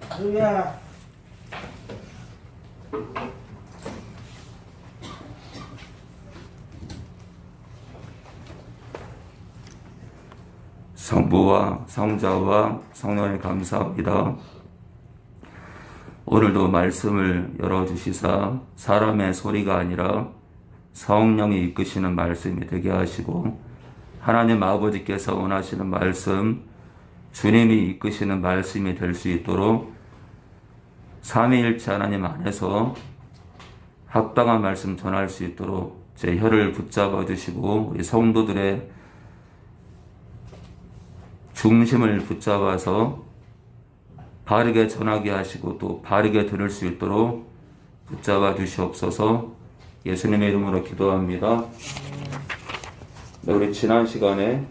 누구야? 성부와 성자와 성령에 감사합니다. 오늘도 말씀을 열어주시사 사람의 소리가 아니라 성령이 이끄시는 말씀이 되게 하시고 하나님 아버지께서 원하시는 말씀, 주님이 이끄시는 말씀이 될 수 있도록 삼위일체 하나님 안에서 합당한 말씀 전할 수 있도록 제 혀를 붙잡아 주시고 우리 성도들의 중심을 붙잡아서 바르게 전하게 하시고 또 바르게 들을 수 있도록 붙잡아 주시옵소서. 예수님의 이름으로 기도합니다. 네, 우리 지난 시간에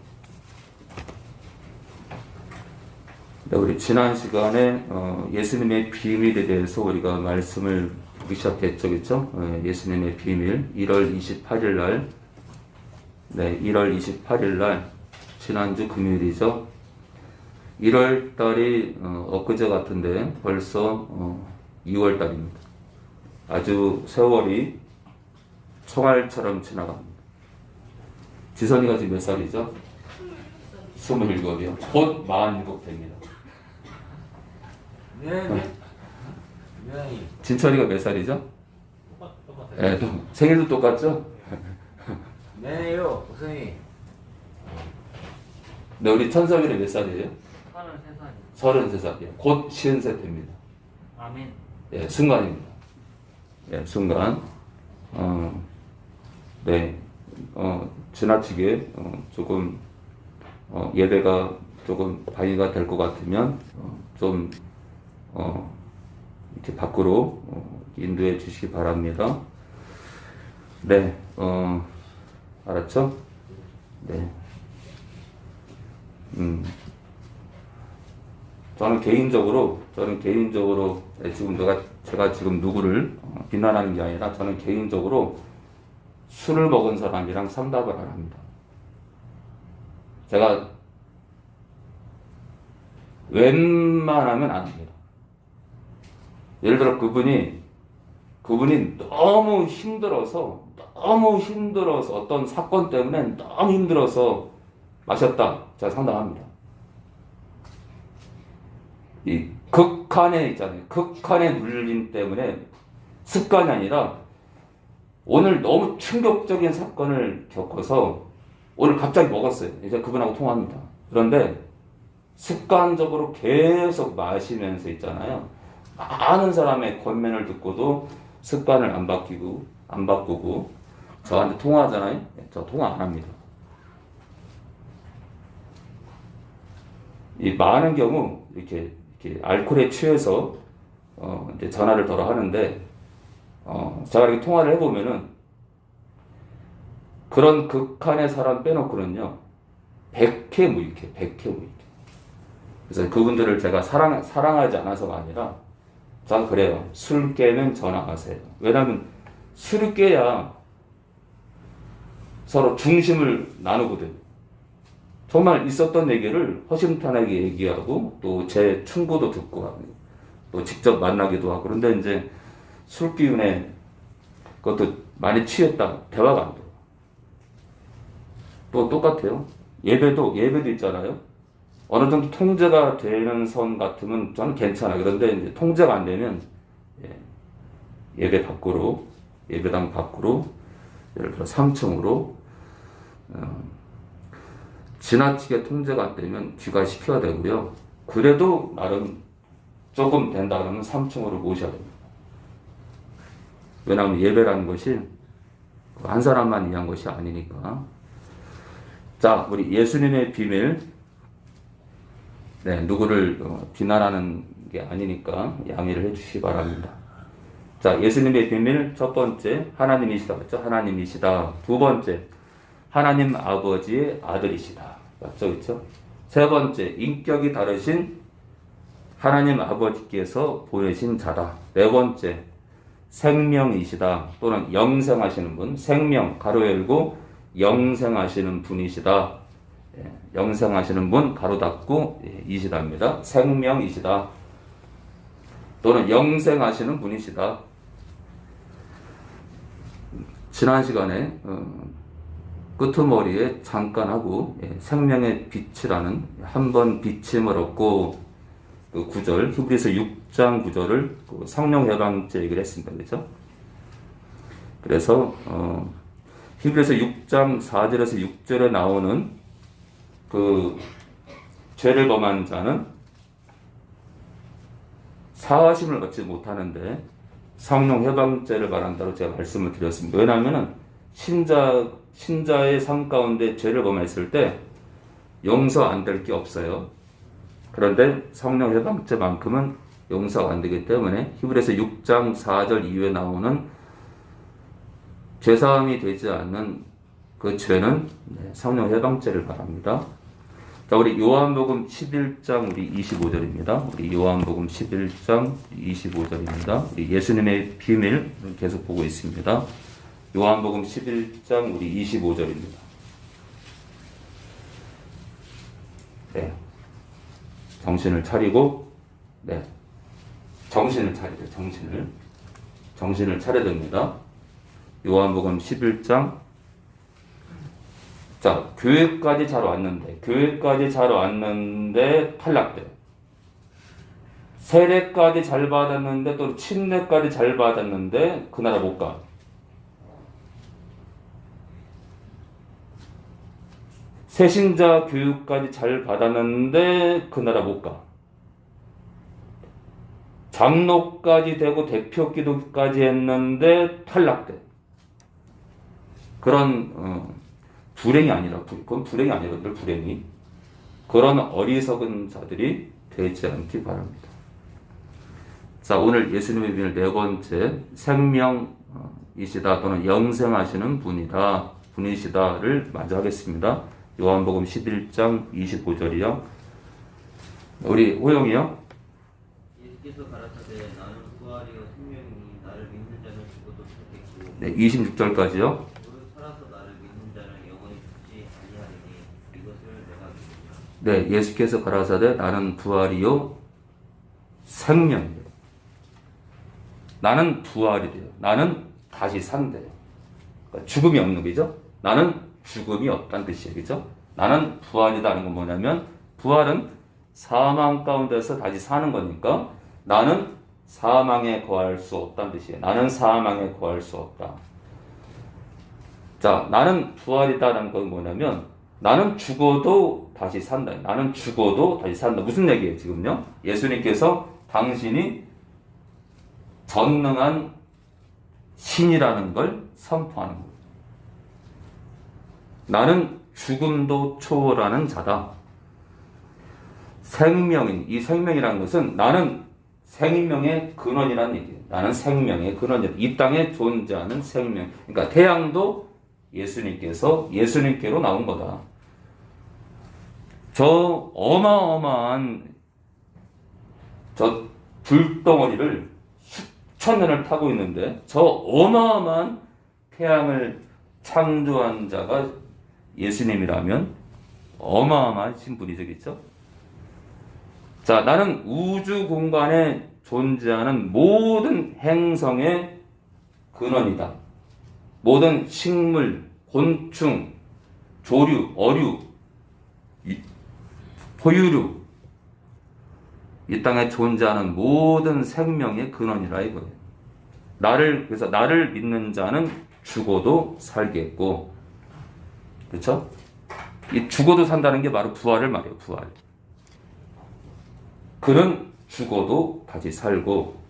예수님의 비밀에 대해서 우리가 말씀을 보기 시작했죠, 그렇죠? 예수님의 비밀 1월 28일 날, 1월 28일 날 지난주 금요일이죠. 1월 달이 엊그제 같은데 벌써 2월 달입니다. 아주 세월이 총알처럼 지나갑니다. 지선이가 지금 몇 살이죠? 27이요. 곧 47 됩니다. 네. 진철이가 몇 살이죠? 똑같아요. 네, 생일도 똑같죠? 네요, 선생님. 네, 우리 천석이는 몇 살이에요? 33살이요. 33살이에요. 곧 53 됩니다. 아멘. 예, 순간입니다. 예, 순간. 지나치게 조금 예배가 조금 방해가 될 것 같으면 이렇게 밖으로 인도해 주시기 바랍니다. 네, 알았죠? 네. 저는 개인적으로 지금 제가 지금 누구를 비난하는 게 아니라 저는 개인적으로 술을 먹은 사람이랑 상담을 안 합니다. 제가 웬만하면 안 합니다. 예를 들어 그분이 너무 힘들어서 어떤 사건 때문에 너무 힘들어서 마셨다. 제가 상담합니다. 이 극한의 눌림 때문에 습관이 아니라 오늘 너무 충격적인 사건을 겪어서 오늘 갑자기 먹었어요. 이제 그분하고 통화합니다. 그런데 습관적으로 계속 마시면서 있잖아요. 많은 사람의 권면을 듣고도 습관을 안 바꾸고 저한테 통화하잖아요. 저 통화 안 합니다. 이 많은 경우 이렇게 알코올에 취해서 이제 전화를 덜어 하는데 제가 이렇게 통화를 해보면은 그런 극한의 사람 빼놓고는요 100회 무익해. 그래서 그분들을 제가 사랑하지 않아서가 아니라 저는 그래요. 술 깨면 전화하세요. 왜냐하면 술을 깨야 서로 중심을 나누거든. 정말 있었던 얘기를 허심탄회하게 얘기하고 또 제 충고도 듣고 또 직접 만나기도 하고. 그런데 이제 술 기운에 그것도 많이 취했다 대화가 안 돼요. 또 똑같아요. 예배도 있잖아요. 어느 정도 통제가 되는 선 같으면 저는 괜찮아요. 그런데 이제 통제가 안 되면 예배당 밖으로 예를 들어 3층으로 지나치게 통제가 안 되면 귀가시켜야 되고요. 그래도 나름 조금 된다 그러면 3층으로 모셔야 됩니다. 왜냐하면 예배라는 것이 한 사람만 위한 것이 아니니까. 자, 우리 예수님의 비밀. 누구를 비난하는 게 아니니까 양해를 해주시기 바랍니다. 자, 예수님의 비밀 첫 번째, 하나님이시다. 맞죠? 하나님이시다. 두 번째, 하나님 아버지의 아들이시다. 맞죠? 그렇죠? 세 번째, 인격이 다르신 하나님 아버지께서 보내신 자다. 네 번째, 생명이시다. 또는 영생하시는 분, 생명 가로 열고 영생하시는 분이시다. 영생하시는 분 가로 닫고 이시다입니다. 생명이시다. 또는 영생하시는 분이시다. 지난 시간에 끄트머리에 잠깐 하고 생명의 빛이라는 한 번 비침을 얻고 그 구절 히브리서 6장 구절을 그 성령 해방죄 얘기를 했습니다. 그렇죠? 그래서 히브리서 6장 4절에서 6절에 나오는 그 죄를 범한 자는 사하심을 얻지 못하는데 성령 해방죄를 말한다고 제가 말씀을 드렸습니다. 왜냐하면 신자의 삶 가운데 죄를 범했을 때 용서 안 될 게 없어요. 그런데 성령 해방죄만큼은 용서가 안 되기 때문에 히브리서 6장 4절 이후에 나오는 죄사함이 되지 않는 그 죄는 성령 해방죄를 말합니다. 자, 우리 요한복음 11장 우리 25절입니다. 우리 요한복음 11장 25절입니다. 우리 예수님의 비밀 계속 보고 있습니다. 요한복음 11장 우리 25절입니다. 네. 정신을 차리고, 네. 정신을 차려야 돼요. 정신을 차려야 됩니다. 요한복음 11장. 자, 교회까지 잘 왔는데 탈락돼. 세례까지 잘 받았는데 또 침례까지 잘 받았는데 그 나라 못 가. 새신자 교육까지 잘 받았는데 그 나라 못 가. 장로까지 되고 대표 기도까지 했는데 탈락돼. 그런 불행이 아니라 그건 불행이 아니라 불행이 그런 어리석은 자들이 되지 않기 바랍니다. 자, 오늘 예수님의 비밀 네 번째 생명이시다 또는 영생하시는 분이시다를 먼저 하겠습니다. 요한복음 11장 25절이요. 우리 호영이요. 예수께서 가라사대 나는 부활이요 생명이니 나를 믿는 자는 죽어도 살겠고 네, 26절까지요. 무릇 살아서 나를 믿는 자는 영원히 죽지 아니하리니 이것을 내가 믿느냐. 네, 예수께서 가라사대 나는 부활이요 생명이요. 나는 부활이 돼요. 나는 다시 산대요. 그러니까 죽음이 없는 거죠. 나는 죽음이 없다는 뜻이에요. 그죠? 나는 부활이다는 건 뭐냐면 부활은 사망 가운데서 다시 사는 거니까 나는 사망에 거할 수 없다는 뜻이에요. 나는 사망에 거할 수 없다. 자, 나는 부활이다라는 건 뭐냐면 나는 죽어도 다시 산다. 나는 죽어도 다시 산다. 무슨 얘기예요, 지금요? 예수님께서 당신이 전능한 신이라는 걸 선포하는 거예요. 나는 죽음도 초월하는 자다. 이 생명이라는 것은 나는 생명의 근원이라는 얘기예요. 나는 생명의 근원이다. 이 땅에 존재하는 생명. 그러니까 태양도 예수님께로 나온 거다. 저 어마어마한 저 불덩어리를 수천 년을 타고 있는데 저 어마어마한 태양을 창조한 자가 예수님이라면 어마어마하신 분이죠. 자, 나는 우주 공간에 존재하는 모든 행성의 근원이다. 모든 식물, 곤충, 조류, 어류, 포유류, 이 땅에 존재하는 모든 생명의 근원이라 이거예요. 그래서 나를 믿는 자는 죽어도 살겠고, 그렇죠? 이 죽어도 산다는 게 바로 부활을 말해요. 부활. 그는 죽어도 다시 살고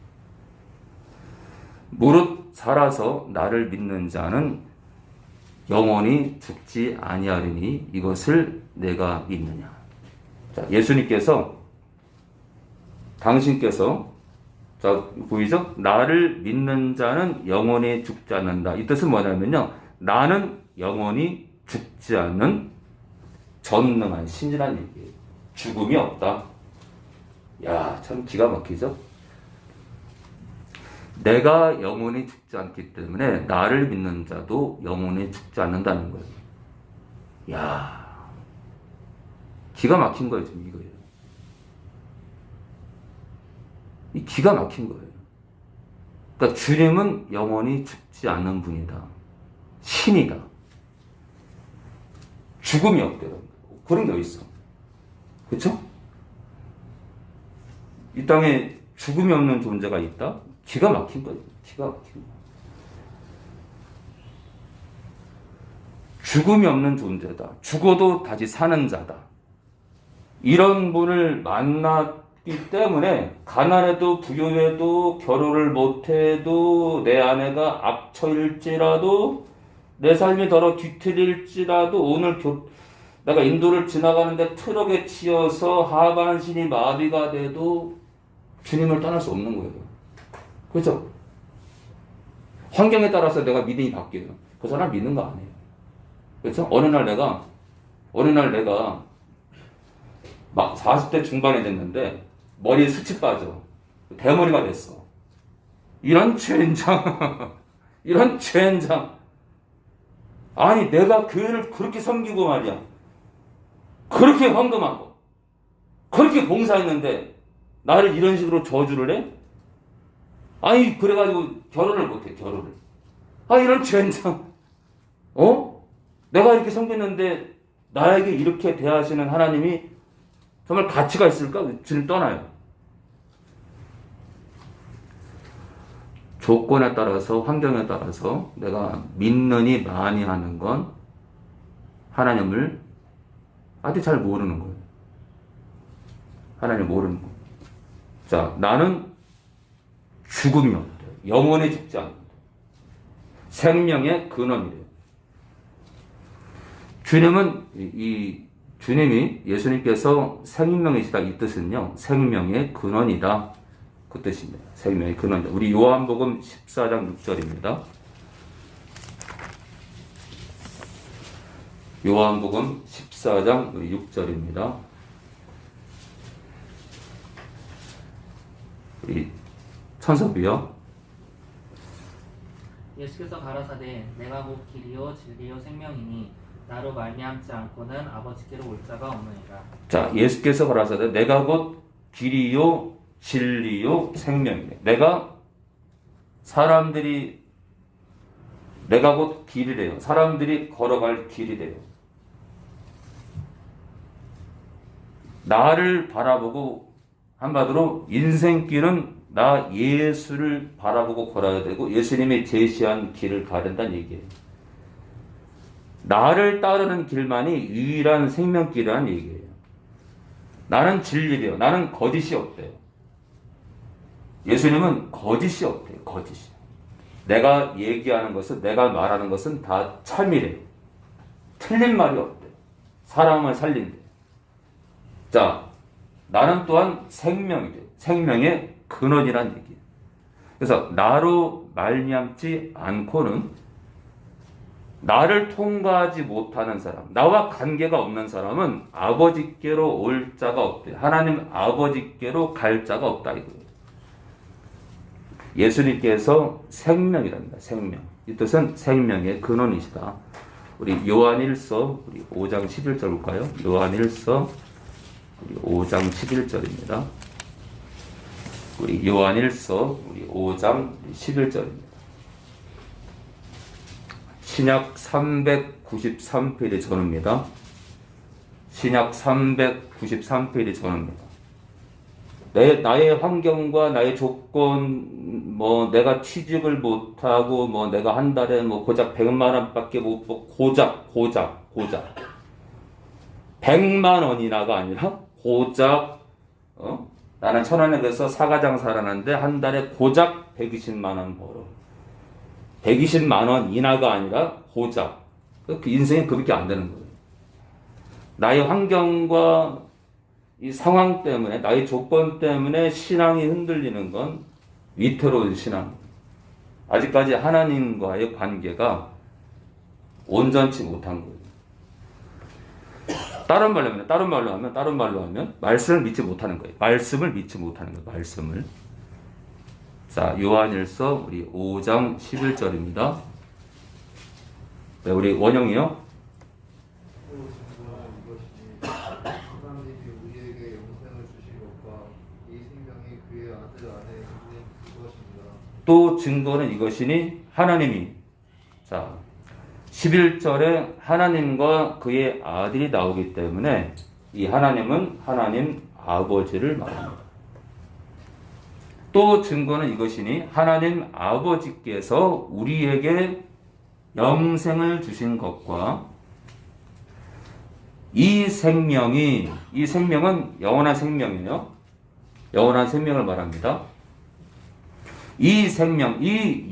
무릇 살아서 나를 믿는 자는 영원히 죽지 아니하리니 이것을 내가 믿느냐. 자, 당신께서 자, 보이죠? 나를 믿는 자는 영원히 죽지 않는다. 이 뜻은 뭐냐면요. 나는 영원히 죽지 않는 전능한 신이라는 얘기예요. 죽음이 없다. 야, 참 기가 막히죠? 내가 영원히 죽지 않기 때문에 나를 믿는 자도 영원히 죽지 않는다는 거예요. 야, 기가 막힌 거예요, 지금 이거예요. 이 기가 막힌 거예요. 그러니까 주님은 영원히 죽지 않는 분이다. 신이다. 죽음이 없대요. 그런 게 어딨어. 그쵸? 이 땅에 죽음이 없는 존재가 있다? 기가 막힌 거예요. 기가 막힌 거예요. 죽음이 없는 존재다. 죽어도 다시 사는 자다. 이런 분을 만났기 때문에 가난해도 부유해도 결혼을 못해도 내 아내가 악처일지라도 내 삶이 더러 뒤틀릴지라도 오늘 내가 인도를 지나가는데 트럭에 치여서 하반신이 마비가 돼도 주님을 떠날 수 없는 거예요. 그렇죠? 환경에 따라서 내가 믿음이 바뀌어요. 그 사람 믿는 거 아니에요. 그렇죠? 어느 날 내가 막 40대 중반이 됐는데 머리에 숱이 빠져. 대머리가 됐어. 이런 젠장. 이런 젠장. 아니 내가 교회를 그렇게 섬기고 말이야. 그렇게 헌금하고 그렇게 봉사했는데 나를 이런 식으로 저주를 해? 아니 그래가지고 결혼을 못해. 결혼을. 아 이런 젠장. 내가 이렇게 섬겼는데 나에게 이렇게 대하시는 하나님이 정말 가치가 있을까? 주님 떠나요. 조건에 따라서 환경에 따라서 내가 믿느니 많이 하는 건 하나님을 아직 잘 모르는 거예요. 하나님 모르는 거예요. 자, 나는 죽음이 없대. 영원히 죽지 않는다. 생명의 근원이래요. 주님이 예수님께서 생명이시다 이 뜻은요, 생명의 근원이다 그 뜻입니다. 생명의 근원이다. 우리 요한복음 14장 6절입니다. 요한복음 14장 6절입니다. 우리 천섭이요. 예수께서 가라사대 내가 곧 길이요 진리요 생명이니 나로 말미암지 않고는 아버지께로 올 자가 없느니라. 자, 예수께서 가라사대 내가 곧 길이요 진리요 생명이네. 내가 곧 길이래요. 사람들이 걸어갈 길이래요. 나를 바라보고 한마디로 인생길은 나 예수를 바라보고 걸어야 되고 예수님이 제시한 길을 가야 된다는 얘기예요. 나를 따르는 길만이 유일한 생명길이라는 얘기예요. 나는 진리래요. 나는 거짓이 없대요. 예수님은 거짓이 없대요. 거짓이. 내가 얘기하는 것은, 내가 말하는 것은 다 참이래요. 틀린 말이 없대요. 사람을 살린대요. 자, 나는 또한 생명이래요. 생명의 근원이란 얘기예요. 그래서 나로 말미암지 않고는 나를 통과하지 못하는 사람, 나와 관계가 없는 사람은 아버지께로 올 자가 없대요. 하나님 아버지께로 갈 자가 없다 이거예요. 예수님께서 생명이랍니다. 생명. 이 뜻은 생명의 근원이시다. 우리 요한일서 우리 5장 11절 볼까요? 요한일서 우리 5장 11절입니다. 우리 요한일서 우리 5장 11절입니다. 신약 393페이지 전후입니다. 신약 393페이지 전후입니다. 나의 환경과 나의 조건, 내가 취직을 못하고, 내가 한 달에 고작 100만 원밖에 못 벌고, 고작. 100만 원이나가 아니라, 고작, 나는 천안역에서 사과장사를 하는데, 한 달에 고작 120만 원 벌어. 120만 원 이나가 아니라, 고작. 그 인생이 그밖에 안 되는 거예요. 나의 환경과 이 상황 때문에, 나의 조건 때문에 신앙이 흔들리는 건 위태로운 신앙. 아직까지 하나님과의 관계가 온전치 못한 거예요. 다른 말로 하면 말씀을 믿지 못하는 거예요. 말씀을 믿지 못하는 거예요. 말씀을. 자, 요한일서 우리 5장 11절입니다. 네, 우리 원영이요. 하나님이 우리에게 영생을 주시려고 이 생명이 그의 아들 안에 또 증거는 이것이니 하나님이 자 11절에 하나님과 그의 아들이 나오기 때문에 이 하나님은 하나님 아버지를 말합니다. 또 증거는 이것이니 하나님 아버지께서 우리에게 영생을 주신 것과 이 생명은 영원한 생명이에요. 영원한 생명을 말합니다. 이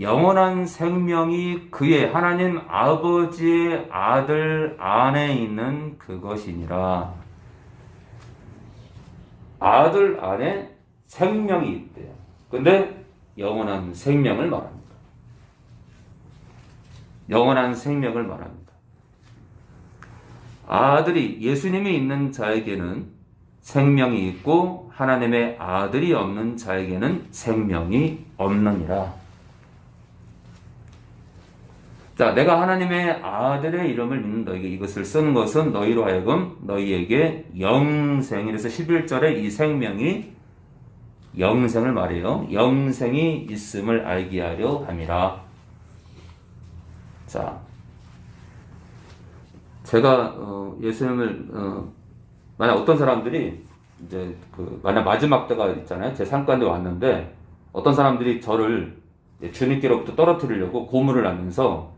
영원한 생명이 그의 하나님 아버지의 아들 안에 있는 그것이니라. 아들 안에 생명이 있대요. 근데 영원한 생명을 말합니다. 영원한 생명을 말합니다. 아들이 예수님이 있는 자에게는 생명이 있고 하나님의 아들이 없는 자에게는 생명이 없느니라. 자, 내가 하나님의 아들의 이름을 믿는 너에게 이것을 쓰는 것은 너희로 하여금 너희에게 영생, 이래서 11절에 이 생명이 영생을 말해요. 영생이 있음을 알게 하려 함이라. 자, 제가 예수님을 만약 어떤 사람들이 이제 만약 마지막 때가 있잖아요. 제 상관에 왔는데 어떤 사람들이 저를 주님께로부터 떨어뜨리려고 고문을 하면서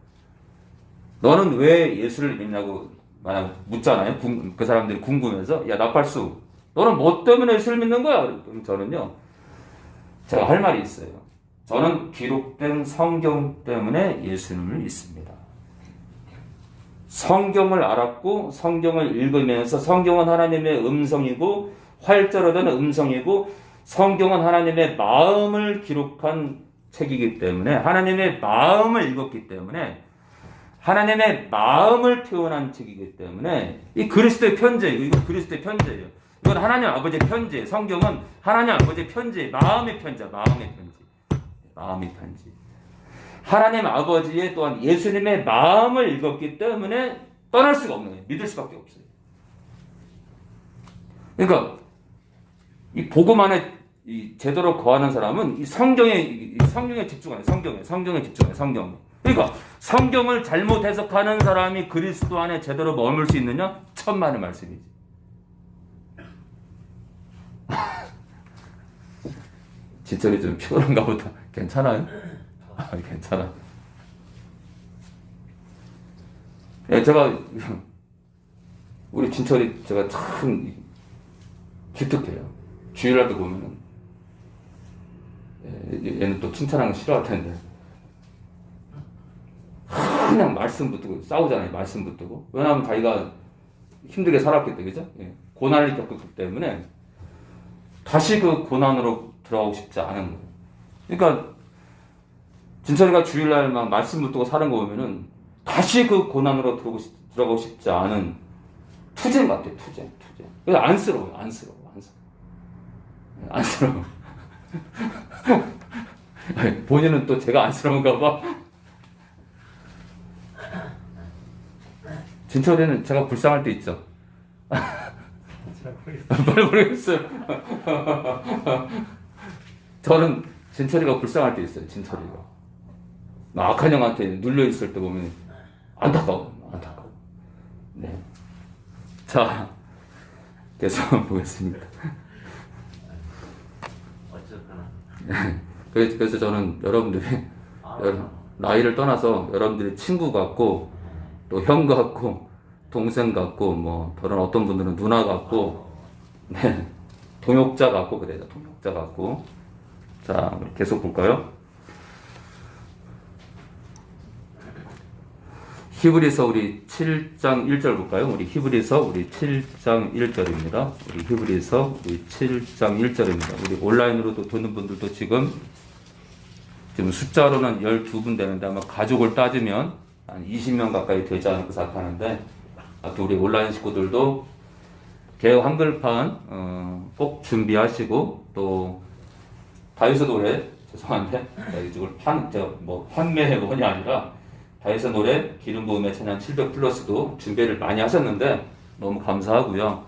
너는 왜 예수를 믿냐고 만약 묻잖아요. 그 사람들이 궁금해서 야 나팔수 너는 뭐 때문에 예수를 믿는 거야? 그럼 저는요 제가 할 말이 있어요. 저는 기록된 성경 때문에 예수님을 믿습니다. 성경을 알았고 성경을 읽으면서 성경은 하나님의 음성이고 활자로 된 음성이고 성경은 하나님의 마음을 기록한 책이기 때문에 하나님의 마음을 읽었기 때문에 하나님의 마음을 표현한 책이기 때문에 이 그리스도의 편지예요. 이거 그리스도의 편지예요. 이건 하나님 아버지의 편지예요. 성경은 하나님 아버지의 편지예요. 마음의 편지야. 마음의 편지. 마음의 편지. 하나님 아버지의 또한 예수님의 마음을 읽었기 때문에 떠날 수가 없는 거예요. 믿을 수밖에 없어요. 그러니까 이 복음 안에 제대로 거하는 사람은 이 성경에 집중해요. 성경에 집중해요. 성경에. 그러니까 성경을 잘못 해석하는 사람이 그리스도 안에 제대로 머물 수 있느냐? 천만의 말씀이지. 진짜로 좀 피곤한가 보다. 괜찮아요? 괜찮아. 예, 제가 우리 진철이 제가 참 기특해요. 주일날 때 보면은 얘는 또 칭찬하는 거 싫어할 텐데 그냥 말씀 붙들고 싸우잖아요. 말씀 붙들고. 왜냐하면 자기가 힘들게 살았기 때문에, 그죠? 예. 고난을 겪었기 때문에 다시 그 고난으로 들어가고 싶지 않은 거예요. 그러니까 진철이가 주일날 막 말씀 붙들고 사는 거 보면은 다시 그 고난으로 들어가고 싶지 않은 투쟁 같아요. 투쟁. 그래서 안쓰러워요. 안쓰러워. 본인은 또 제가 안쓰러운가 봐. 진철이는 제가 불쌍할 때 있죠. 뭘 모르겠어요. 저는 진철이가 불쌍할 때 있어요. 진철이가 악한 형한테 눌려 있을 때 보면 안타까워. 네. 자, 계속 보겠습니다. 그래서 저는 여러분들이 나이를 떠나서 여러분들이 친구 같고 또 형 같고 동생 같고 뭐 다른 어떤 분들은 누나 같고 네 동역자 같고 그래요. 동역자 같고. 자, 계속 볼까요? 히브리서 우리 7장 1절 볼까요? 우리 히브리서 우리 7장 1절입니다. 우리 히브리서 우리 7장 1절입니다. 우리 온라인으로도 듣는 분들도 지금 숫자로는 12분 되는데 아마 가족을 따지면 한 20명 가까이 되지 않을까 생각하는데 또 우리 온라인 식구들도 개혁 한글판 꼭 준비하시고 또 다이소 노래 죄송한데 이걸 판매원이 아니라 다이소 노래 기름 부음의 찬양 700 플러스도 준비를 많이 하셨는데 너무 감사하고요.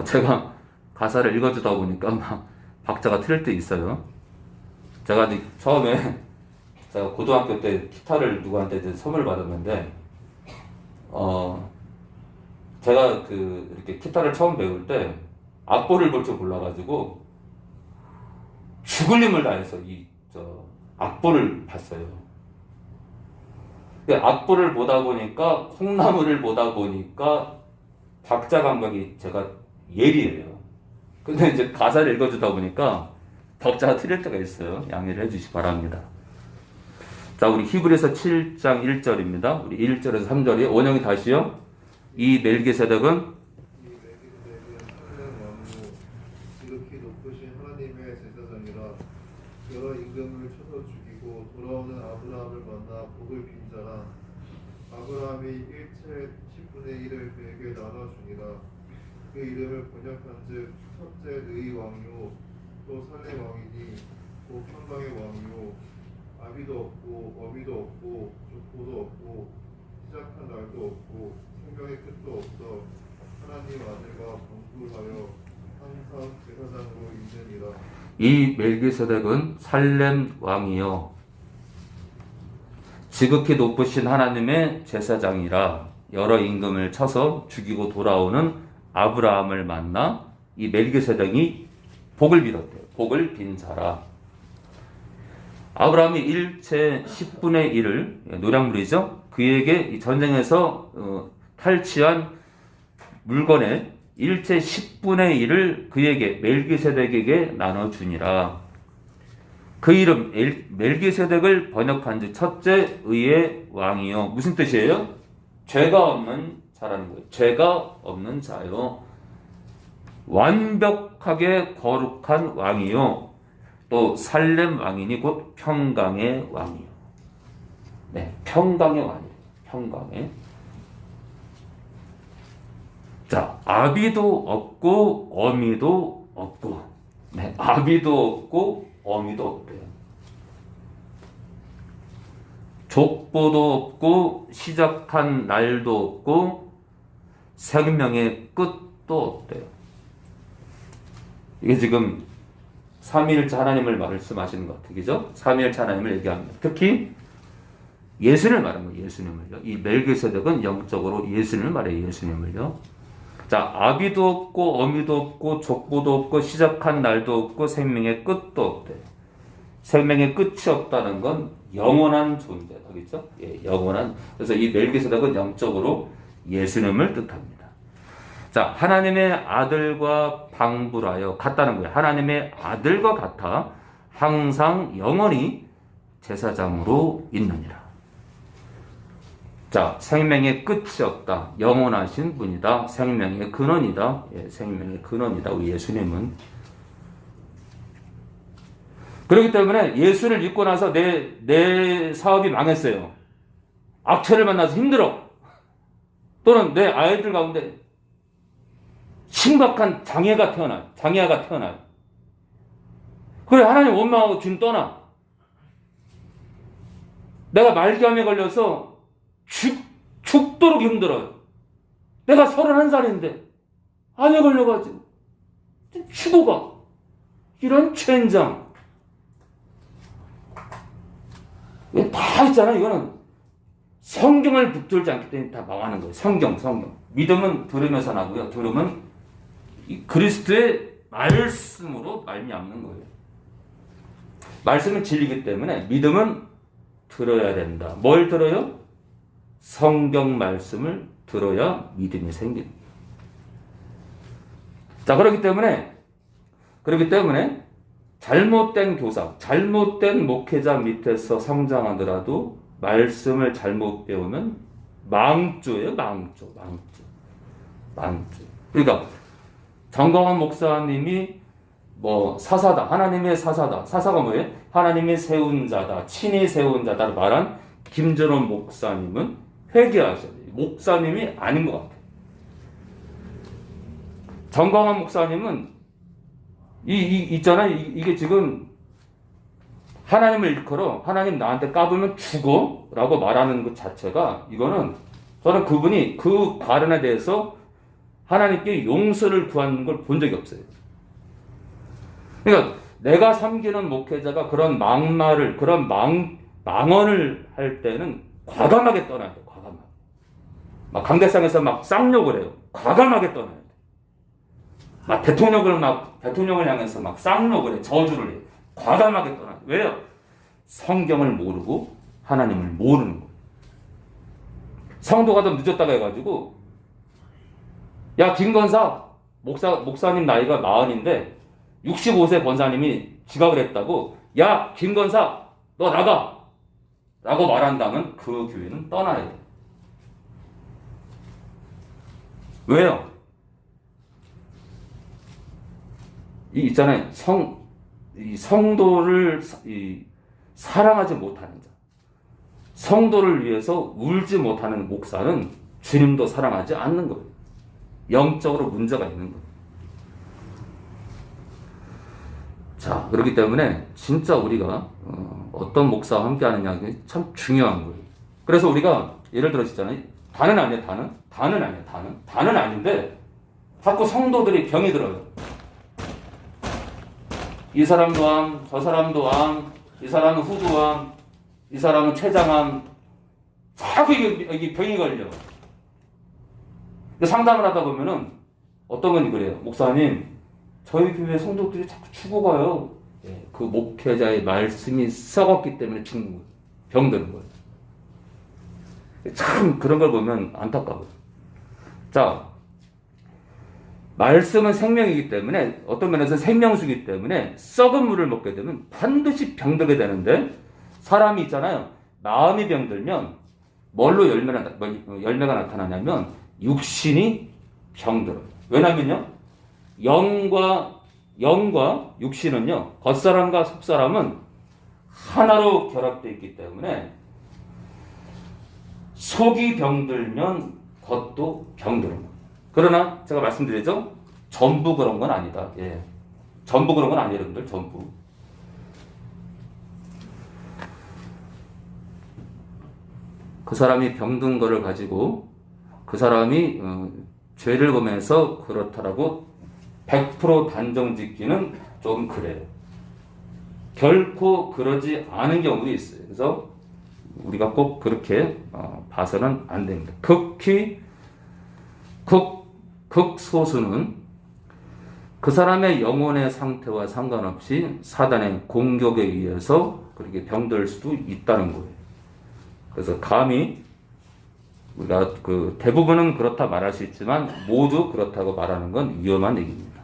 제가 가사를 읽어주다 보니까 막 박자가 틀릴 때 있어요. 제가 이제 처음에 제가 고등학교 때 기타를 누구한테 이제 선물 받았는데 제가 그 이렇게 기타를 처음 배울 때 악보를 볼 줄 몰라가지고 죽을 힘을 다해서 악보를 봤어요. 악보를 보다 보니까 콩나물을 보다 보니까 박자 감각이 제가 예리해요. 근데 이제 가사를 읽어주다 보니까 박자가 틀릴 때가 있어요. 양해를 해주시기 바랍니다. 자, 우리 히브리서 7장 1절입니다. 우리 1절에서 3절이 원영이 다시요. 이 멜기세덱은 이 멜기세덱은 살렘 왕후 지극히 높으신 하나님의 제사장이라 여러 임금을 쳐서 죽이고 돌아오는 아브라함을 만나 복을 빈 자라. 아브라함이 일체 10분의 1을 그에게 나눠주니라. 그 이름을 번역한즉 첫째 의 왕이요 또 살렘 왕이니 또 평강의 왕이요 아비도 없고 어미도 없고 족보도 없고 시작한 날도 없고 생명의 끝도 없어 하나님 아들과 동굴하여 항상 제사장으로 있느니라. 이 멜기세덱은 살렘 왕이요 지극히 높으신 하나님의 제사장이라 여러 임금을 쳐서 죽이고 돌아오는 아브라함을 만나 이 멜기세덱이 복을 빌었대요. 복을 빈 자라. 아브라함이 일체 10분의 1을 노량물이죠. 그에게 이 전쟁에서 탈취한 물건의 일체 10분의 1을 그에게 멜기세덱에게 나눠주니라. 그 이름 멜기세덱을 번역한즉 첫째 의의 왕이요. 무슨 뜻이에요? 죄가 없는 자라는 거예요. 죄가 없는 자요. 완벽하게 거룩한 왕이요. 또 살렘 왕이니 곧 평강의 왕이요. 네, 평강의 왕이에요. 평강의. 자, 아비도 없고 어미도 없고. 네, 아비도 없고 어미도 없대요. 족보도 없고 시작한 날도 없고 생명의 끝도 없대요. 이게 지금 삼위일체 하나님을 말씀하시는 것 같아요. 그죠? 삼위일체 하나님을 얘기합니다. 특히 예수님을 말하는 거예요. 예수님을요. 이 멜기세덱은 영적으로 예수님을 말해요. 예수님을요. 자, 아비도 없고 어미도 없고 족보도 없고 시작한 날도 없고 생명의 끝도 없대요. 생명의 끝이 없다는 건 영원한 존재다. 그렇죠? 예, 영원한. 그래서 이 멜기세덱은 영적으로 예수님을 뜻합니다. 자, 하나님의 아들과 방불하여 같다는 거예요. 하나님의 아들과 같아 항상 영원히 제사장으로 있느니라. 자, 생명의 끝이 없다. 영원하신 분이다. 생명의 근원이다. 예, 생명의 근원이다. 우리 예수님은. 그렇기 때문에 예수를 믿고 나서 내 사업이 망했어요. 악체를 만나서 힘들어. 또는 내 아이들 가운데 심각한 장애가 태어나요. 그래, 하나님 원망하고 준 떠나. 내가 말기암에 걸려서 죽도록 힘들어요. 내가 31살인데 암에 걸려가지고 죽어가. 이런 젠장. 다 있잖아. 이거는 성경을 붙들지 않기 때문에 다 망하는 거예요. 성경. 믿음은 들으면서 나고요. 들으면 이 그리스도의 말씀으로 말미암는 거예요. 말씀은 진리이기 때문에 믿음은 들어야 된다. 뭘 들어요? 성경 말씀을 들어야 믿음이 생깁니다. 자, 그렇기 때문에 잘못된 교사, 잘못된 목회자 밑에서 성장하더라도 말씀을 잘못 배우면 망조예요. 망조. 그러니까 정광환 목사님이 사사다, 하나님의 사사다. 사사가 뭐예요? 하나님이 세운 자다, 친히 세운 자다 말한 김전원 목사님은 회개하셔야 돼요. 목사님이 아닌 것 같아요. 정광환 목사님은 있잖아요. 이게 지금 하나님을 일컬어 하나님 나한테 까불면 죽어 라고 말하는 것 자체가 이거는 저는 그분이 그 발언에 대해서 하나님께 용서를 구하는 걸 본 적이 없어요. 그러니까 내가 섬기는 목회자가 그런 막말을, 그런 망언을 할 때는 과감하게 떠나야 돼. 과감하게. 막 강대상에서 막 쌍욕을 해요. 과감하게 떠나야 돼. 막 대통령을 향해서 막 쌍욕을 해. 저주를 해. 과감하게 떠나야 돼. 왜요? 성경을 모르고 하나님을 모르는 거예요. 성도가 좀 늦었다가 해가지고, 야, 김건사, 목사님 나이가 40인데, 65세 권사님이 지각을 했다고, 야, 김건사, 너 나가! 라고 말한다면 그 교회는 떠나야 돼. 왜요? 있잖아요. 이 성도를 사랑하지 못하는 자. 성도를 위해서 울지 못하는 목사는 주님도 사랑하지 않는 거예요. 영적으로 문제가 있는 거예요. 자, 그렇기 때문에 진짜 우리가 어떤 목사와 함께 하느냐 참 중요한 거예요. 그래서 우리가 예를 들어 있잖아요. 다는 아니에요. 다는 아니에요. 다는 아닌데 자꾸 성도들이 병이 들어요. 이 사람도 암, 저 사람도 암, 이 사람은 후두암, 이 사람은 췌장암, 자꾸 이게 병이 걸려. 근데 상담을 하다 보면은 어떤 분이 그래요. 목사님, 저희 교회 성도들이 자꾸 죽어가요. 그 목회자의 말씀이 썩었기 때문에 죽는 거예요. 병드는 거예요. 참 그런 걸 보면 안타까워요. 자, 말씀은 생명이기 때문에 어떤 면에서 생명수이기 때문에 썩은 물을 먹게 되면 반드시 병들게 되는데 사람이 있잖아요. 마음이 병들면 뭘로 열매가 나타나냐면 육신이 병들어요. 왜냐면요. 영과 육신은요. 겉사람과 속사람은 하나로 결합되어 있기 때문에 속이 병들면 겉도 병들어요. 그러나 제가 말씀드리죠. 전부 그런 건 아니다. 예. 전부 그런 건 아니에요, 여러분들. 전부. 그 사람이 병든 거를 가지고 그 사람이 죄를 범해서 그렇다라고 100% 단정 짓기는 좀 그래요. 결코 그러지 않은 경우도 있어요. 그래서 우리가 꼭 그렇게 봐서는 안 됩니다. 극히 극소수는 그 사람의 영혼의 상태와 상관없이 사단의 공격에 의해서 그렇게 병들 수도 있다는 거예요. 그래서 감히 우리가 대부분은 그렇다 말할 수 있지만 모두 그렇다고 말하는 건 위험한 얘기입니다.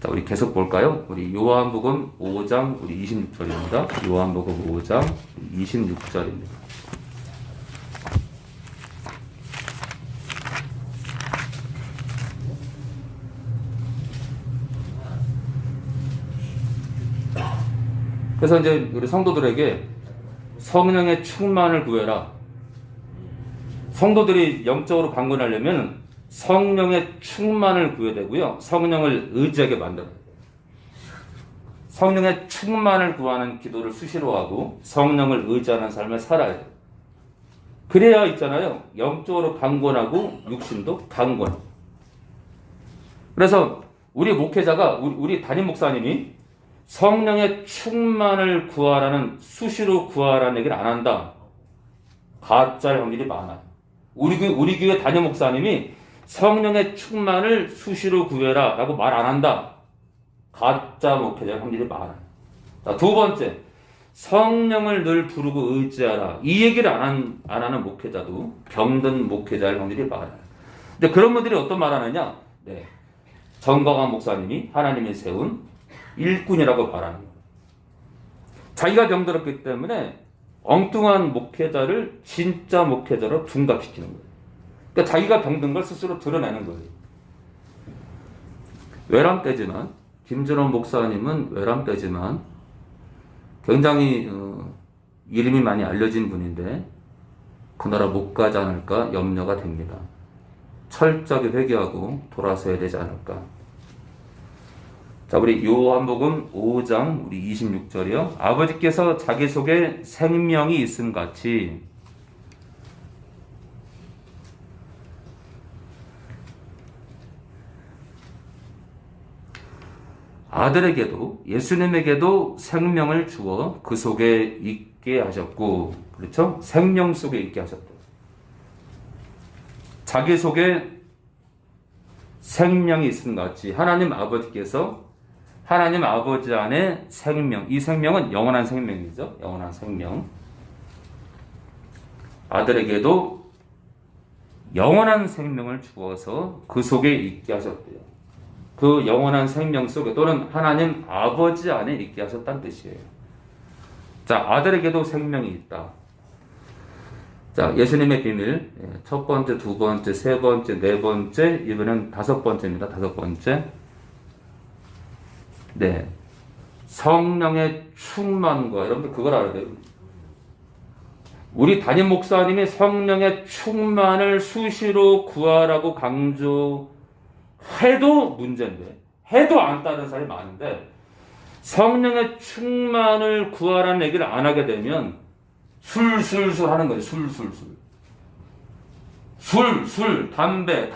자, 우리 계속 볼까요? 우리 요한복음 5장 우리 26절입니다. 요한복음 5장 26절입니다. 그래서 이제 우리 성도들에게 성령의 충만을 구해라. 성도들이 영적으로 강건하려면 성령의 충만을 구해야 되고요. 성령을 의지하게 만들어야 돼요. 성령의 충만을 구하는 기도를 수시로 하고 성령을 의지하는 삶을 살아야 돼요. 그래야 있잖아요. 영적으로 강건하고 육신도 강건. 그래서 우리 목회자가 우리 담임 목사님이 성령의 충만을 구하라는 수시로 구하라는 얘기를 안 한다. 가짜일 확률이 많아요. 우리 교회 담임 목사님이 성령의 충만을 수시로 구해라 라고 말 안 한다. 가짜 목회자일 확률이 많아요. 자, 두 번째, 성령을 늘 부르고 의지하라. 이 얘기를 안 하는 목회자도 병든 목회자일 확률이 많아요. 근데 그런 분들이 어떤 말 하느냐? 네. 정광환 목사님이 하나님이 세운 일꾼이라고 말하는 거예요. 자기가 병들었기 때문에 엉뚱한 목회자를 진짜 목회자로 둔갑시키는 거예요. 그러니까 자기가 병든 걸 스스로 드러내는 거예요. 외람되지만 김준원 목사님은 외람되지만 굉장히 이름이 많이 알려진 분인데 그 나라 못 가지 않을까 염려가 됩니다. 철저하게 회개하고 돌아서야 되지 않을까. 자, 우리 요한복음 5장 우리 26절이요. 아버지께서 자기 속에 생명이 있음 같이 아들에게도 예수님에게도 생명을 주어 그 속에 있게 하셨고, 그렇죠? 생명 속에 있게 하셨다. 자기 속에 생명이 있음 같이 하나님 아버지께서 하나님 아버지 안에 생명, 이 생명은 영원한 생명이죠. 영원한 생명. 아들에게도 영원한 생명을 주어서 그 속에 있게 하셨대요. 그 영원한 생명 속에 또는 하나님 아버지 안에 있게 하셨다는 뜻이에요. 자, 아들에게도 생명이 있다. 자, 예수님의 비밀. 첫 번째, 두 번째, 세 번째, 네 번째, 이번엔 다섯 번째입니다. 다섯 번째. 네. 성령의 충만과, 여러분들 그걸 알아야 돼요. 우리 담임 목사님이 성령의 충만을 수시로 구하라고 강조해도 문제인데, 해도 안 따르는 사람이 많은데, 성령의 충만을 구하라는 얘기를 안 하게 되면 술술술 하는 거예요. 술술술. 술, 담배,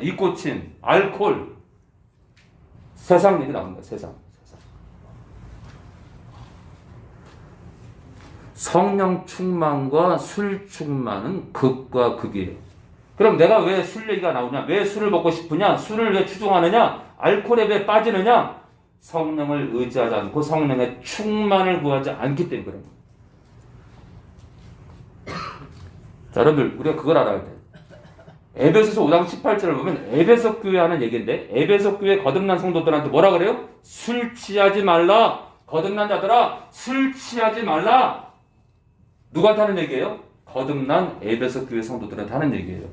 니코틴, 알코올. 세상 얘기 나옵니다. 세상. 성령 충만과 술 충만은 극과 극이에요. 그럼 내가 왜 술 얘기가 나오냐? 왜 술을 먹고 싶으냐? 술을 왜 추종하느냐? 알코올에 왜 빠지느냐? 성령을 의지하지 않고 성령의 충만을 구하지 않기 때문에 그래요. 자, 여러분들 우리가 그걸 알아야 돼요. 에베소서 5장 18절을 보면 에베소 교회 하는 얘기인데, 에베소 교회 거듭난 성도들한테 뭐라 그래요? 술 취하지 말라. 거듭난 자들아, 술 취하지 말라. 누구한테 하는 얘기예요? 거듭난 에베소 교회 성도들한테 하는 얘기예요.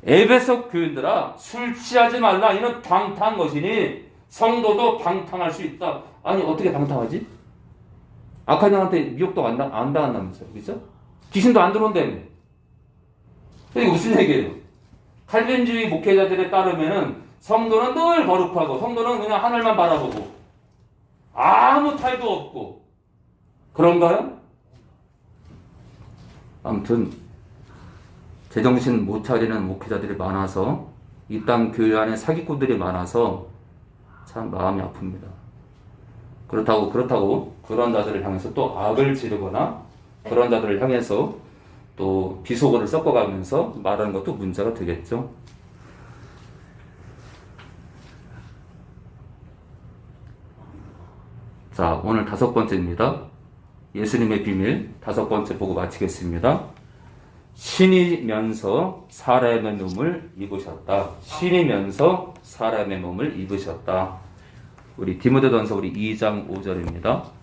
에베소 교인들아, 술 취하지 말라. 이는 방탕한 것이니 성도도 방탕할 수 있다. 아니, 어떻게 방탕하지? 악한 영한테 미혹도 안 당한다면서요. 그렇죠? 귀신도 안 들어온다며. 이게 무슨 얘기예요? 칼빈주의 목회자들에 따르면은 성도는 늘 거룩하고 성도는 그냥 하늘만 바라보고 아무 탈도 없고 그런가요? 아무튼 제정신 못 차리는 목회자들이 많아서 이 땅 교회 안에 사기꾼들이 많아서 참 마음이 아픕니다. 그렇다고 그런 자들을 향해서 또 악을 지르거나 그런 자들을 향해서 또 비속어를 섞어가면서 말하는 것도 문제가 되겠죠. 자, 오늘 다섯 번째입니다. 예수님의 비밀 다섯 번째 보고 마치겠습니다. 신이면서 사람의 몸을 입으셨다. 신이면서 사람의 몸을 입으셨다. 우리 디모데전서 우리 2장 5절입니다.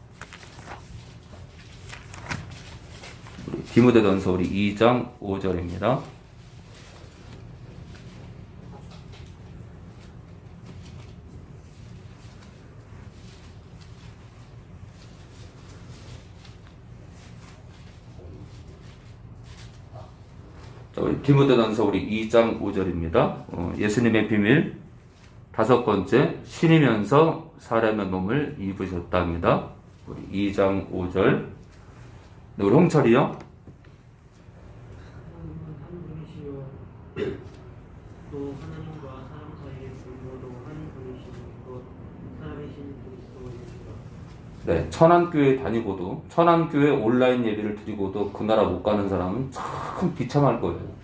디모데전서 우리 2장 5절입니다. 자, 우리 디모데전서 우리 2장 5절입니다. 예수님의 비밀 다섯 번째, 신이면서 사람의 몸을 입으셨답니다. 우리 2장 5절. 네, 우리 홍철이요. 또 하나님과 사람 사이의 분모도 한 분이시니 곧 사람의 신 그리스도이시라. 네, 천안교회 다니고도 천안교회 온라인 예배를 드리고도 그 나라 못 가는 사람은 참 비참할 거예요.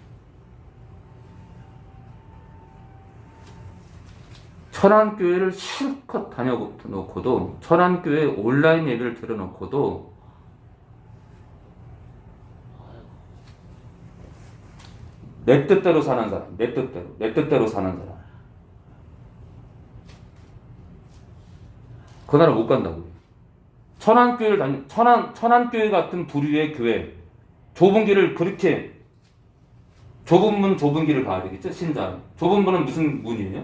천안교회를 실컷 다녀놓고도 천안교회 온라인 예배를 들어놓고도 내 뜻대로 사는 사람, 내 뜻대로 사는 사람. 그 나라 못 간다고요. 천안교회 같은 부류의 교회, 좁은 길을 그렇게, 좁은 문, 좁은 길을 가야 되겠죠, 신자는. 좁은 문은 무슨 문이에요?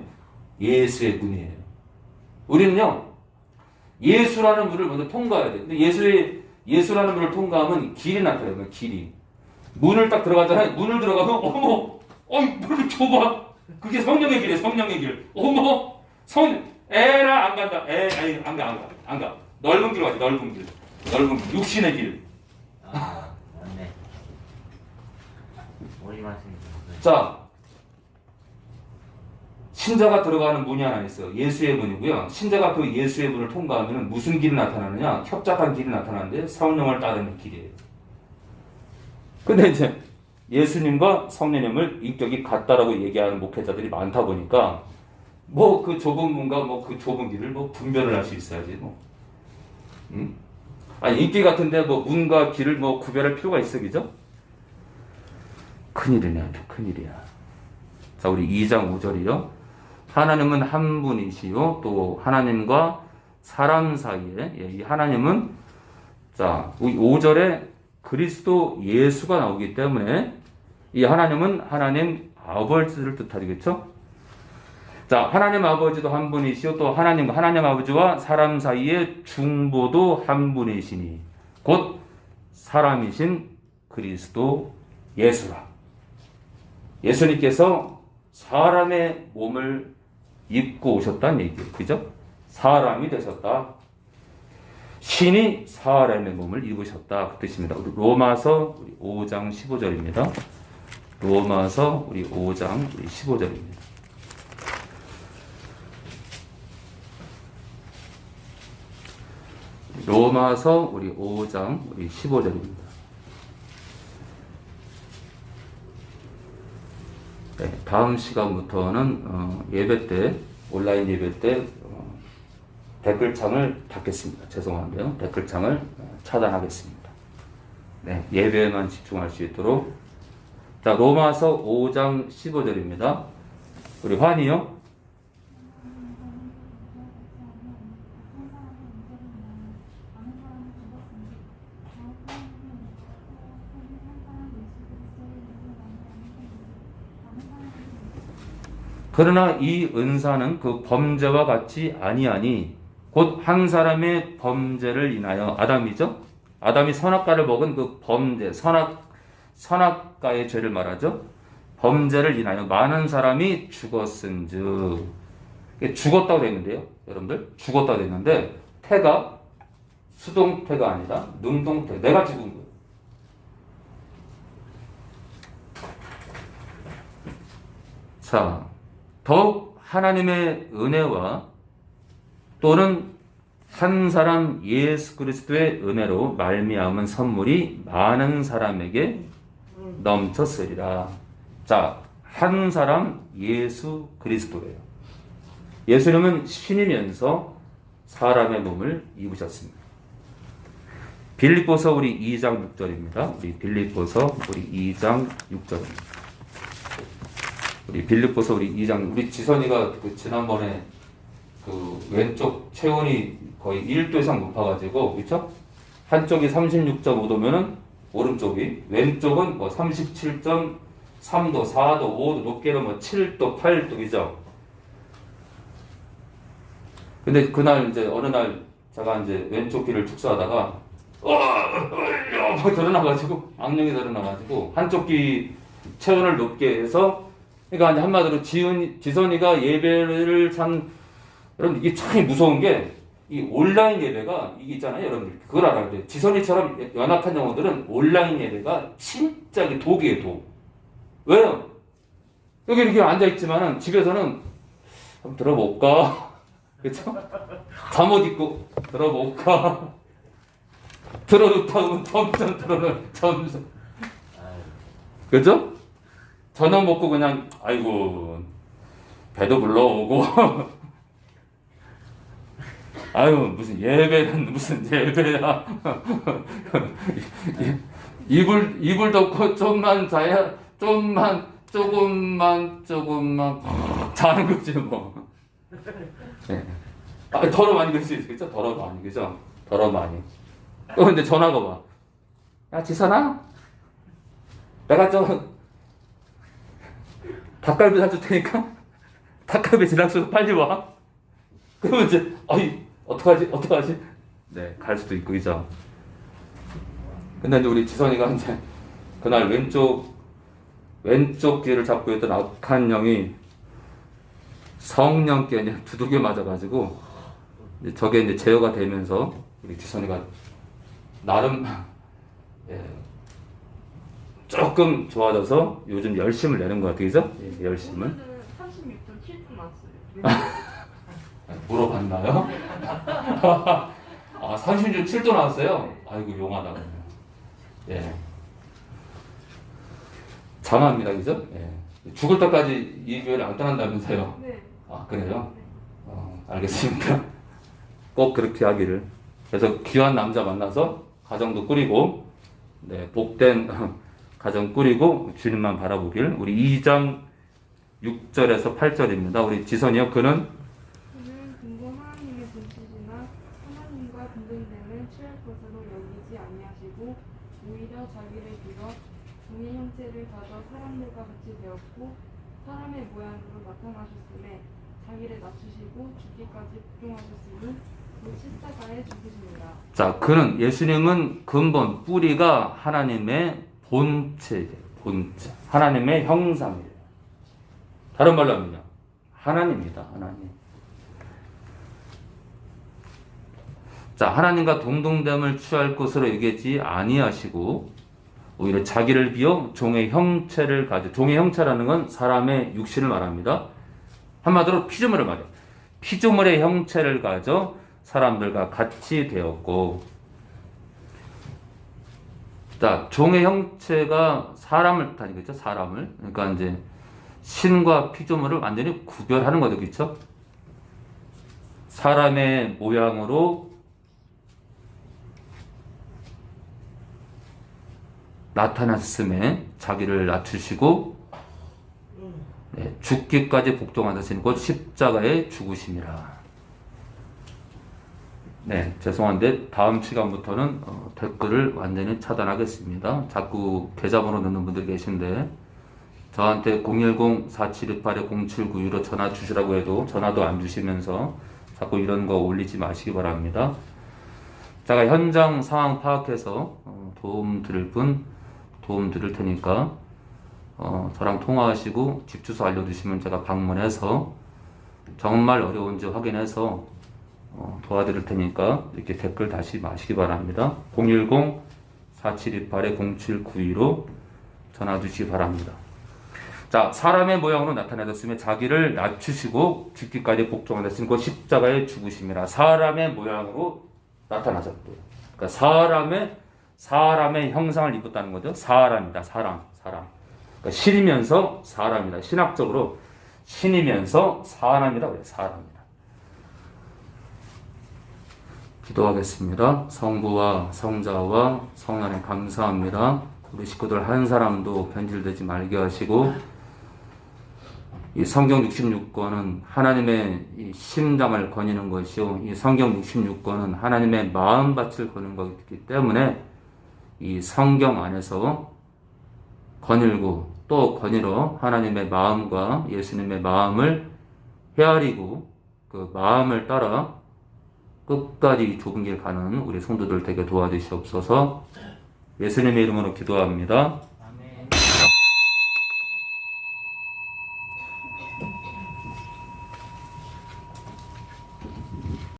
예수의 문이에요. 우리는요, 예수라는 문을 먼저 통과해야 돼요. 근데 예수라는 문을 통과하면 길이 나타나요, 길이. 문을 딱 들어가잖아요. 문을 들어가면 어머, 문을 좁아. 그게 성령의 길이에요. 성령의 길. 어머, 에라 안 간다. 안 가. 넓은 길 가지. 넓은 길. 육신의 길. 아, 맞네. 머리 말씀이 자, 신자가 들어가는 문이 하나 있어요. 예수의 문이고요. 신자가 그 예수의 문을 통과하면 무슨 길이 나타나느냐? 협착한 길이 나타나는데 성령을 따르는 길이에요. 근데 이제 예수님과 성령님을 인격이 같다라고 얘기하는 목회자들이 많다 보니까 뭐 그 좁은 문과 뭐 그 좁은 길을 뭐 분별을 할 수 있어야지 뭐. 아니 인기 같은데 뭐 문과 길을 뭐 구별할 필요가 있어, 그죠? 큰일이네, 아주 큰일이야. 자, 우리 2장 5절이요. 하나님은 한 분이시요 또 하나님과 사람 사이에, 예, 이 하나님은 자 5절에 그리스도 예수가 나오기 때문에 이 하나님은 하나님 아버지를 뜻하죠, 그렇죠? 자, 하나님 아버지도 한 분이시요 또 하나님 아버지와 사람 사이에 중보도 한 분이시니 곧 사람이신 그리스도 예수라. 예수님께서 사람의 몸을 입고 오셨다는 얘기예요. 그죠? 사람이 되셨다. 신이 사람의 몸을 입으셨다. 그 뜻입니다. 우리 로마서 5장 15절입니다. 로마서 우리 5장 15절입니다. 로마서 우리 5장 우리 15절입니다. 네, 다음 시간부터는 예배 때 온라인 예배 때 댓글창을 닫겠습니다. 죄송한데요. 댓글창을 차단하겠습니다. 네, 예배에만 집중할 수 있도록. 자, 로마서 5장 15절입니다. 우리 환희요. 그러나 이 은사는 그 범죄와 같이 아니하니 곧 한 사람의 범죄를 인하여 아담이죠. 아담이 선악과를 먹은 그 범죄, 선악과의 죄를 말하죠. 범죄를 인하여 많은 사람이 죽었은즉. 죽었다고 되어 있는데요. 여러분들 죽었다고 되어 있는데 태가 수동태가 아니라 능동태. 내가 죽은 거예요. 자, 더욱 하나님의 은혜와 또는 한 사람 예수 그리스도의 은혜로 말미암은 선물이 많은 사람에게 넘쳤으리라. 자, 한 사람 예수 그리스도예요. 예수님은 신이면서 사람의 몸을 입으셨습니다. 빌립보서 우리 2장 6절입니다. 우리 빌립보서 우리 2장 6절입니다. 우리 빌립보서 우리 2장 우리 지선이가 그 지난번에 그 왼쪽 체온이 거의 1도 이상 높아가지고 그렇죠? 한쪽이 36.5도면은 오른쪽이 왼쪽은 뭐 37.3도, 4도, 5도 높게는 뭐 7도, 8도 그죠? 근데 그날 이제 어느 날 제가 이제 왼쪽 귀를 축소하다가 드러나가지고 악령이 드러나가지고 한쪽 귀 체온을 높게 해서 그러니까 이제 한마디로 지선이가 예배를 여러분 이게 참 무서운 게 이 온라인 예배가 이게 있잖아요, 여러분들 그걸 알아야 돼요. 지선이처럼 연약한 영혼들은 온라인 예배가 진짜 독이에요, 독. 왜요? 여기 이렇게 앉아 있지만은 집에서는 한번 들어볼까, 그렇죠? 잠옷 입고 들어볼까, 들어놓다 보면 점점 들어놓, 점점, 그렇죠? 저녁 먹고 그냥 아이고 배도 불러오고 아유 무슨 예배는 무슨 예배야 이불 덮고 좀만 자야 조금만 자는 거지 뭐. 네. 더러 많이 그럴 수 있겠죠? 더러 많이 그죠? 더러 많이. 또 근데 전화가 와. 야 지선아, 내가 닭갈비 사줄 테니까 닭갈비 지락수로 빨리 와. 그러면 이제 어떡하지? 네, 갈 수도 있고 그죠. 근데 이제 우리 지선이가 이제 그날 왼쪽 귀를 잡고 있던 악한 영이 성령께 이제 두들겨 맞아가지고 이제 저게 이제 제어가 되면서 우리 지선이가 나름 조금 좋아져서 요즘 열심을 내는 것 같아요, 그죠? 예, 열심을. 36.7도 나왔어요. 물어봤나요? 아, 산신주 7도 나왔어요? 아이고, 용하다. 예. 장합니다, 그죠? 예. 죽을 때까지 이 교회를 안 떠난다면서요? 네. 아, 그래요? 네. 알겠습니다. 꼭 그렇게 하기를. 그래서 귀한 남자 만나서 가정도 꾸리고, 네, 복된 가정 꾸리고 주님만 바라보길. 우리 2장 6절에서 8절입니다. 우리 지선이요. 그는 근본 하나님의 본뜻이나 하나님과 분등됨을 취할 것으로 여기지 아니하시고 오히려 자기를 빌어 종의 형체를 가져 사람들과 같이 되었고 사람의 모양으로 나타나셨음에 자기를 낮추시고 죽기까지 복종하셨으니 그 십자가에 죽으십니다. 자, 그는 예수님은 근본 뿌리가 하나님의 본체예요. 본체. 하나님의 형상이에요. 다른 말로 하면요. 하나님입니다. 하나님. 자, 하나님과 동등됨을 취할 것으로 여기지 아니하시고 오히려 자기를 비어 종의 형체를 가져. 종의 형체라는 건 사람의 육신을 말합니다. 한마디로 피조물을 말해요. 피조물의 형체를 가져 사람들과 같이 되었고, 자, 종의 형체가 사람을 다니겠죠? 사람을. 그러니까 이제 신과 피조물을 완전히 구별하는 거죠. 그렇죠? 사람의 모양으로 나타났음에 자기를 낮추시고 네, 죽기까지 복종하셨으니 곧 십자가에 죽으심이라. 네, 죄송한데 다음 시간부터는 댓글을 완전히 차단하겠습니다. 자꾸 계좌번호 넣는 분들 계신데 저한테 010-4728-0792로 전화 주시라고 해도 전화도 안 주시면서 자꾸 이런 거 올리지 마시기 바랍니다. 제가 현장 상황 파악해서 도움 드릴 분 도움 드릴 테니까 저랑 통화하시고 집 주소 알려주시면 제가 방문해서 정말 어려운지 확인해서 도와드릴 테니까 이렇게 댓글 다시 마시기 바랍니다. 010-4728-0792로 전화 주시기 바랍니다. 자, 사람의 모양으로 나타나셨으며 자기를 낮추시고 죽기까지 복종하셨으니 곧 십자가에 죽으심이라. 사람의 모양으로 나타나셨대요. 그러니까 사람의 형상을 입었다는 거죠. 사람이다. 사람. 그러니까 신이면서 사람이다. 신학적으로 신이면서 사람이다. 그래요. 사람이다. 기도하겠습니다. 성부와 성자와 성령에 감사합니다. 우리 식구들 한 사람도 변질되지 말게 하시고 이 성경 66권은 하나님의 이 심장을 거니는 것이요, 이 성경 66권은 하나님의 마음밭을 거는 것이기 때문에 이 성경 안에서 거닐고 또 거닐어 하나님의 마음과 예수님의 마음을 헤아리고 그 마음을 따라 끝까지 좁은 길 가는 우리 성도들 되게 도와주시옵소서. 예수님의 이름으로 기도합니다.